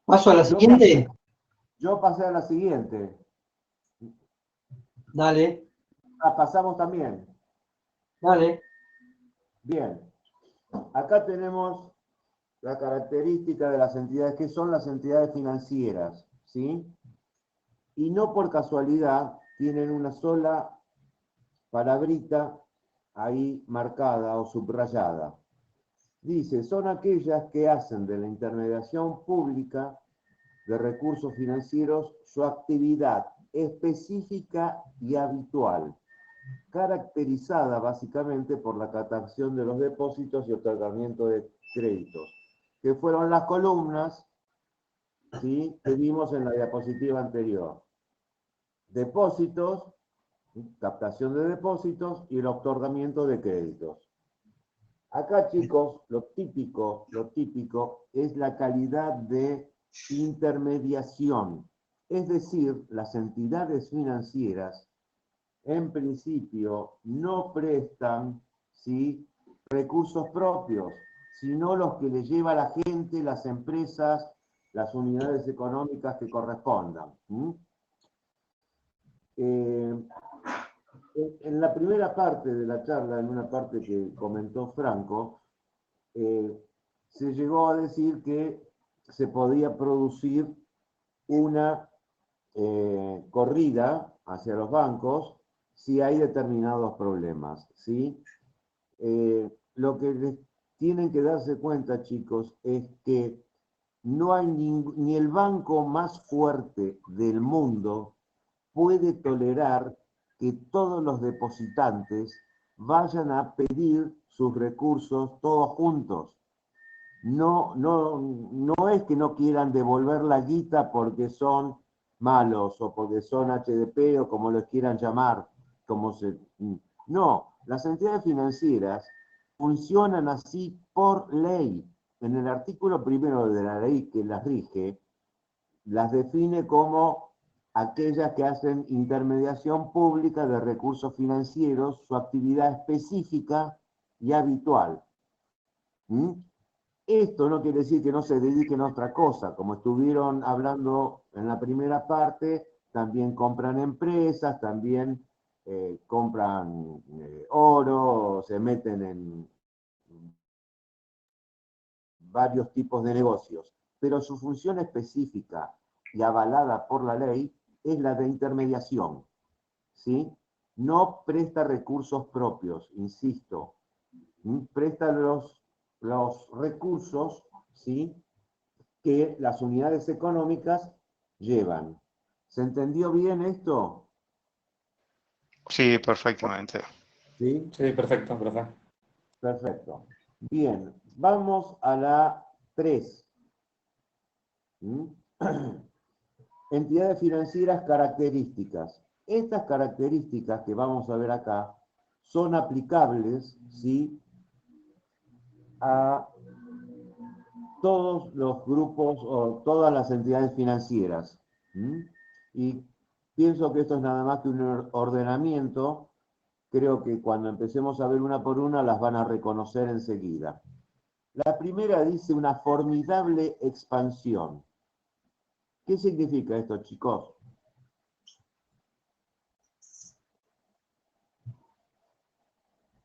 Paso a la siguiente. Yo pasé a la siguiente. Dale, La pasamos también. dale. Bien. Acá tenemos la característica de las entidades, que son las entidades financieras, ¿sí? Y no por casualidad tienen una sola palabrita ahí marcada o subrayada. Dice, son aquellas que hacen de la intermediación pública de recursos financieros su actividad específica y habitual, caracterizada básicamente por la captación de los depósitos y otorgamiento de créditos, que fueron las columnas, ¿sí?, que vimos en la diapositiva anterior. Depósitos, captación de depósitos y el otorgamiento de créditos. Acá, chicos, lo típico es la calidad de intermediación, es decir, las entidades financieras en principio no prestan, ¿sí?, recursos propios, sino los que le lleva a la gente, las empresas, las unidades económicas que correspondan. En la primera parte de la charla, en una parte que comentó Franco, se llegó a decir que se podía producir una corrida hacia los bancos si hay determinados problemas, ¿sí? Lo que les tienen que darse cuenta, chicos, es que no hay ni el banco más fuerte del mundo puede tolerar que todos los depositantes vayan a pedir sus recursos todos juntos. No es que no quieran devolver la guita porque son malos o porque son HDP o como los quieran llamar. No, las entidades financieras funcionan así por ley. En el artículo primero de la ley que las rige, las define como aquellas que hacen intermediación pública de recursos financieros, su actividad específica y habitual. Esto no quiere decir que no se dediquen a otra cosa, como estuvieron hablando en la primera parte, también compran empresas, también compran oro, se meten en varios tipos de negocios, pero su función específica y avalada por la ley es la de intermediación, ¿sí? No presta recursos propios, insisto, presta los recursos, ¿sí?, que las unidades económicas llevan. ¿Se entendió bien esto? Sí, perfectamente. ¿Sí? Sí, perfecto, profe. Perfecto. Bien, vamos a la 3. Entidades financieras, características. Estas características que vamos a ver acá son aplicables, ¿sí?, a todos los grupos o todas las entidades financieras. Y pienso que esto es nada más que un ordenamiento. Creo que cuando empecemos a ver una por una las van a reconocer enseguida. La primera dice una formidable expansión. ¿Qué significa esto, chicos?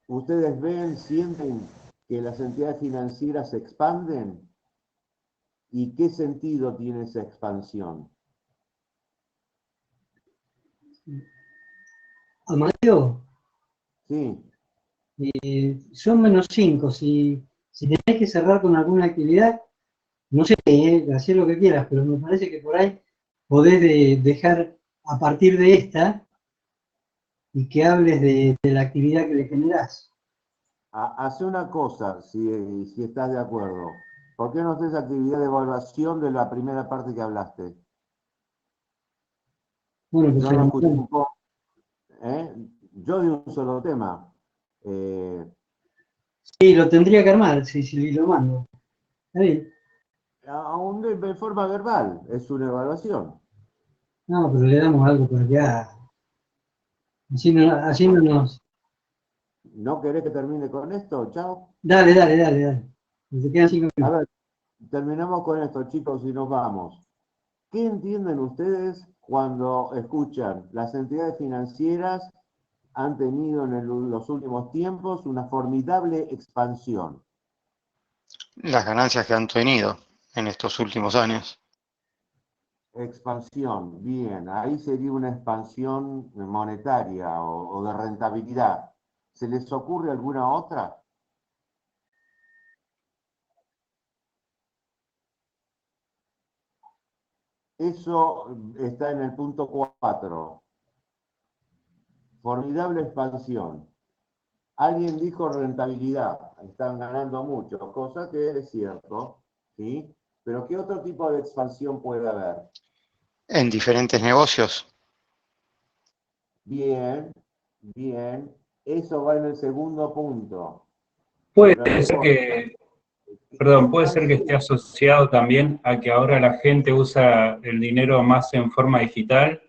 ¿Ustedes ven, sienten que las entidades financieras se expanden? ¿Y qué sentido tiene esa expansión? Amadeo, Sí. son -5. Si tenés que cerrar con alguna actividad, no sé, hacer lo que quieras, pero me parece que por ahí podés dejar a partir de esta y que hables de la actividad que le generás. Hace una cosa, si estás de acuerdo. ¿Por qué no haces actividad de evaluación de la primera parte que hablaste? Bueno, pues Yo no escuché un poco. Yo de un solo tema. Sí, lo tendría que armar, si lo mando. Está bien. Aún de forma verbal, es una evaluación. No, pero le damos algo por acá. Así no nos... ¿No querés que termine con esto? Chao. Dale. Se quedan 5 A minutos. ver, terminamos con esto, chicos, y nos vamos. ¿Qué entienden ustedes cuando escuchan las entidades financieras han tenido en los últimos tiempos una formidable expansión? Las ganancias que han tenido en estos últimos años. Expansión, bien, ahí sería una expansión monetaria o de rentabilidad. ¿Se les ocurre alguna otra? Eso está en el punto 4. Formidable expansión. Alguien dijo rentabilidad, están ganando mucho, cosa que es cierto, ¿sí? Pero ¿qué otro tipo de expansión puede haber? En diferentes negocios. Bien, eso va en el segundo punto. Puede Pero ser que, perdón, puede ser que esté asociado también a que ahora la gente usa el dinero más en forma digital,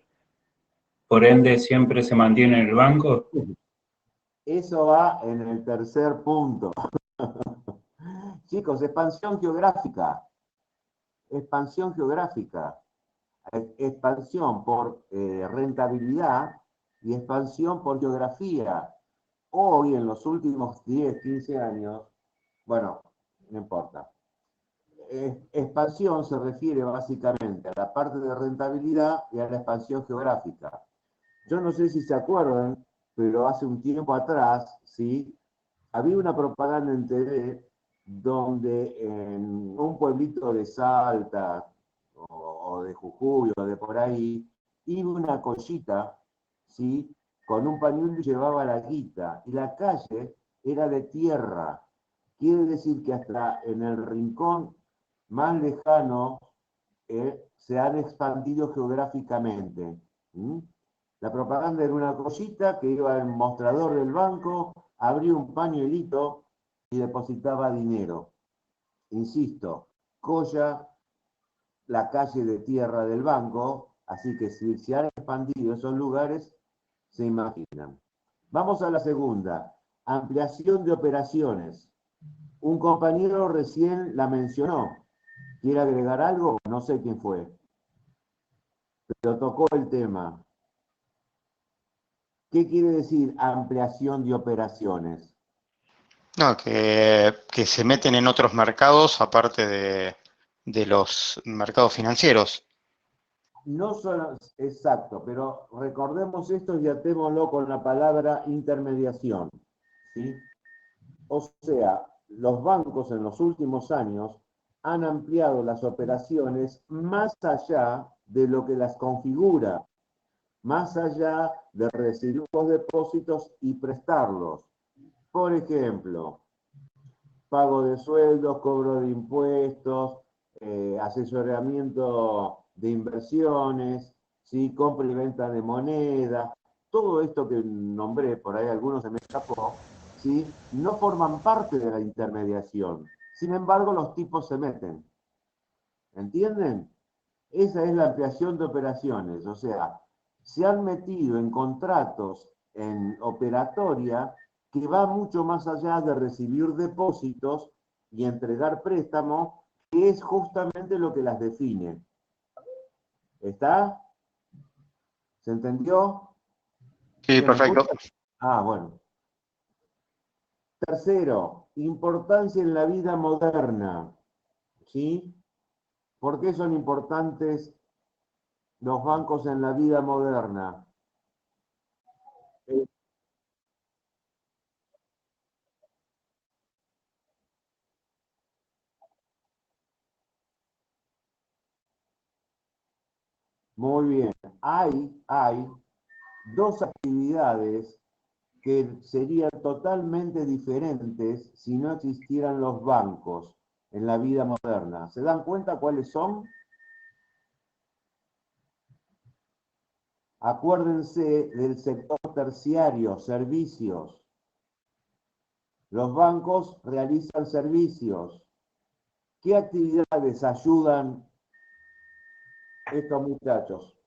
por ende siempre se mantiene en el banco. Eso va en el tercer punto. Chicos, expansión geográfica. Expansión geográfica. Expansión por rentabilidad y expansión por geografía. Hoy, en los últimos 10, 15 años, bueno, no importa. Expansión se refiere básicamente a la parte de rentabilidad y a la expansión geográfica. Yo no sé si se acuerdan, pero hace un tiempo atrás, ¿sí? Había una propaganda en TV donde en un pueblito de Salta o de Jujuy o de por ahí, iba una collita, ¿sí? Con un pañuelo y llevaba la guita, y la calle era de tierra. Quiere decir que hasta en el rincón más lejano se han expandido geográficamente. ¿Mm? La propaganda era una cosita que iba al mostrador del banco, abría un pañuelito y depositaba dinero. Insisto, Coya, la calle de tierra del banco, así que si se han expandido esos lugares, se imaginan. Vamos a la segunda, ampliación de operaciones. Un compañero recién la mencionó. ¿Quiere agregar algo? No sé quién fue, pero tocó el tema. ¿Qué quiere decir ampliación de operaciones? No, que se meten en otros mercados aparte de los mercados financieros. No solo, exacto, pero recordemos esto y atémoslo con la palabra intermediación, ¿sí? O sea, los bancos en los últimos años han ampliado las operaciones más allá de lo que las configura, más allá de recibir los depósitos y prestarlos. Por ejemplo, pago de sueldos, cobro de impuestos, asesoramiento de inversiones, ¿sí? Compra y venta de moneda, todo esto que nombré, por ahí algunos se me escapó, ¿sí? No forman parte de la intermediación. Sin embargo, los tipos se meten. ¿Entienden? Esa es la ampliación de operaciones, o sea, se han metido en contratos en operatoria que va mucho más allá de recibir depósitos y entregar préstamos, que es justamente lo que las define. ¿Está? ¿Se entendió? Sí, ¿Se me perfecto. escucha? Ah, bueno. Tercero, importancia en la vida moderna. ¿Sí? ¿Por qué son importantes los bancos en la vida moderna? Muy bien. Hay dos actividades que serían totalmente diferentes si no existieran los bancos en la vida moderna. ¿Se dan cuenta cuáles son? Acuérdense del sector terciario, servicios. Los bancos realizan servicios. ¿Qué actividades ayudan estos muchachos?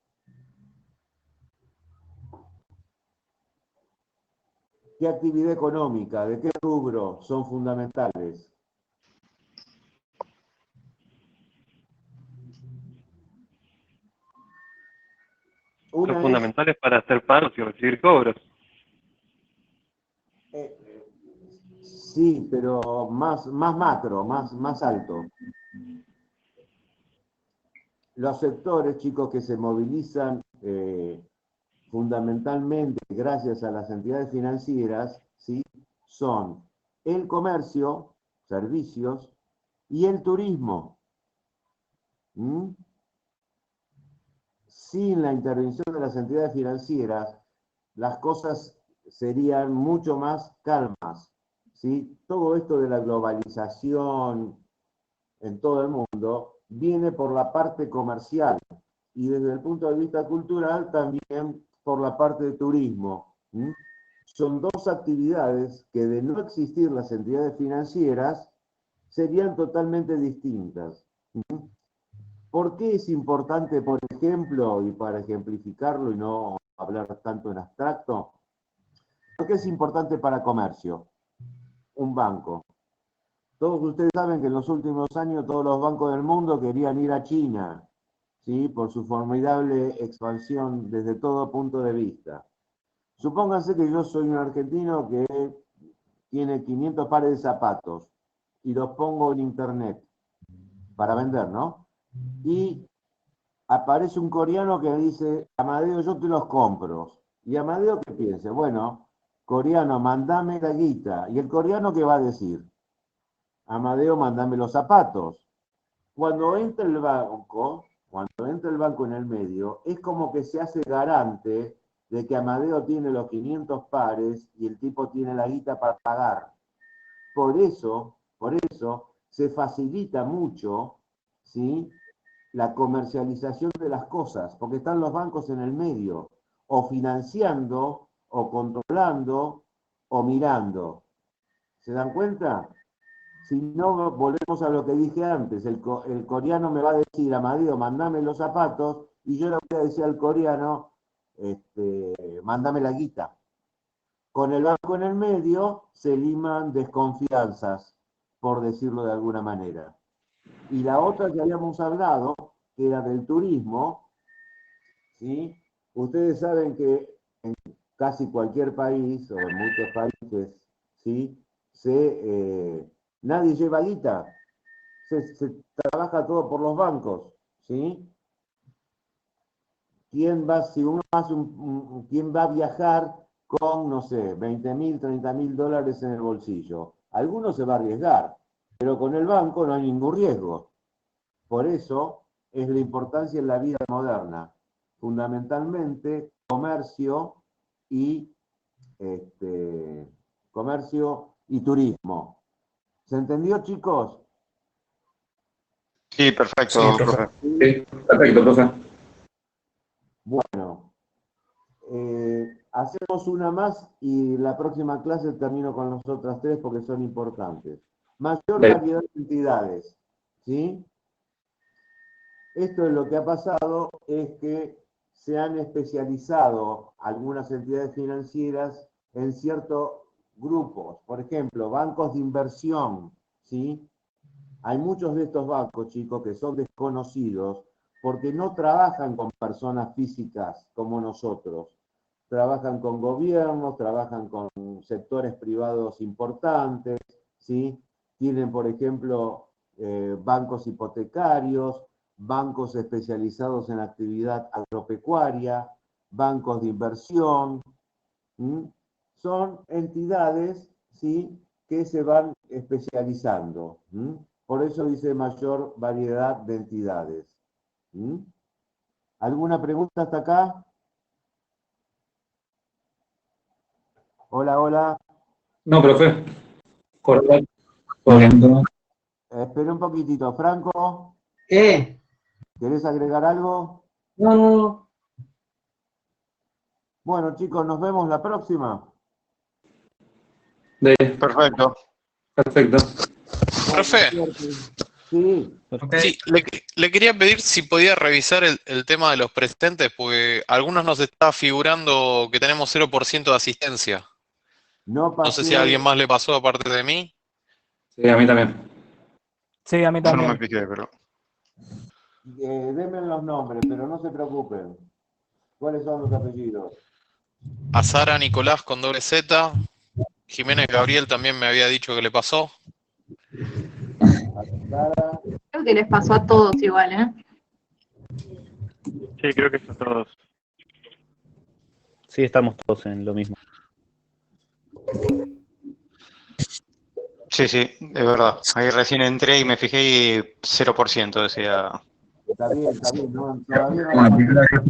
¿Qué actividad económica, de qué rubro son fundamentales? Son fundamentales para hacer pagos y recibir cobros. Sí, pero más macro, más alto. Los sectores, chicos, que se movilizan fundamentalmente gracias a las entidades financieras, ¿sí? Son el comercio, servicios, y el turismo. ¿Mm? Sin la intervención de las entidades financieras, las cosas serían mucho más calmas, ¿sí? Todo esto de la globalización en todo el mundo viene por la parte comercial y desde el punto de vista cultural también por la parte de turismo. ¿Mm? Son dos actividades que, de no existir las entidades financieras, serían totalmente distintas. ¿Mm? ¿Por qué es importante, por ejemplo, y para ejemplificarlo y no hablar tanto en abstracto, por qué es importante para comercio un banco? Todos ustedes saben que en los últimos años todos los bancos del mundo querían ir a China, ¿sí? Por su formidable expansión desde todo punto de vista. Supónganse que yo soy un argentino que tiene 500 pares de zapatos y los pongo en internet para vender, ¿no? Y aparece un coreano que dice, Amadeo, yo te los compro. Y Amadeo, ¿qué piensa? Bueno, coreano, mandame la guita. ¿Y el coreano qué va a decir? Amadeo, mandame los zapatos. Cuando entra el banco en el medio, es como que se hace garante de que Amadeo tiene los 500 pares y el tipo tiene la guita para pagar. Por eso se facilita mucho, ¿sí?, la comercialización de las cosas, porque están los bancos en el medio, o financiando, o controlando, o mirando. ¿Se dan cuenta? Si no, volvemos a lo que dije antes, el coreano me va a decir, Amadeo, mandame los zapatos, y yo le voy a decir al coreano, mandame la guita. Con el banco en el medio se liman desconfianzas, por decirlo de alguna manera. Y la otra que habíamos hablado, que era del turismo, ¿sí? Ustedes saben que en casi cualquier país, o en muchos países, ¿sí?, nadie lleva guita, se trabaja todo por los bancos, ¿sí? ¿Quién va a viajar con, no sé, 20.000, 30.000 dólares en el bolsillo? Alguno se va a arriesgar, pero con el banco no hay ningún riesgo. Por eso es la importancia en la vida moderna, fundamentalmente comercio y turismo. ¿Se entendió, chicos? Sí, perfecto, Sí, profe. Sí, perfecto, profe. Bueno, hacemos una más y la próxima clase termino con las otras tres porque son importantes. Mayor Bien. variedad de entidades, ¿sí? Esto es lo que ha pasado, es que se han especializado algunas entidades financieras en ciertos grupos. Por ejemplo, bancos de inversión, ¿sí? Hay muchos de estos bancos, chicos, que son desconocidos porque no trabajan con personas físicas como nosotros. Trabajan con gobiernos, trabajan con sectores privados importantes, ¿sí? Tienen, por ejemplo, bancos hipotecarios, bancos especializados en actividad agropecuaria, bancos de inversión. ¿Mm? Son entidades, ¿sí?, que se van especializando. ¿Mm? Por eso dice mayor variedad de entidades. ¿Mm? ¿Alguna pregunta hasta acá? Hola, hola. No, profe. Correcto. Todo bien. Espera un poquitito. Franco, ¿Qué? ¿querés agregar algo? No. Bueno, chicos, nos vemos la próxima. Perfecto. Perfecto. Profe, Sí. sí, le quería pedir si podía revisar el tema de los presentes, porque algunos nos está figurando que tenemos 0% de asistencia. No No sé si a alguien más le pasó aparte de mí. Sí, a mí también. Sí, a mí Yo no también. me fijé, pero... Denme los nombres, pero no se preocupen. ¿Cuáles son los apellidos? Azara Nicolás con doble Z. Jiménez Gabriel también me había dicho que le pasó. Creo que les pasó a todos igual, ¿eh? Sí, creo que son todos. Sí, estamos todos en lo mismo. Sí, es verdad. Ahí recién entré y me fijé y 0% decía. Está bien, no, todavía no Bueno, la primera pasé.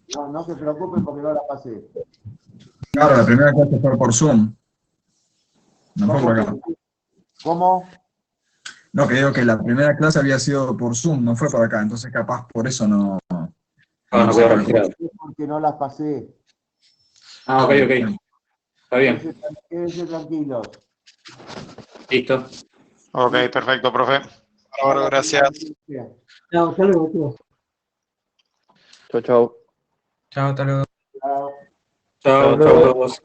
clase, No se preocupen porque no la pasé. claro, la primera clase fue por Zoom. No fue por acá. ¿Cómo? No, que digo que la primera clase había sido por Zoom, no fue por acá, entonces capaz por eso no. No quedó registrado. Es porque no las pasé. Ah, ok. Está bien. Quédense tranquilos. Listo. Ok, perfecto, profe. Bárbaro, gracias. Chao, hasta luego. Chau, chau. Chao, hasta luego. Chao. Chao, chao a todos.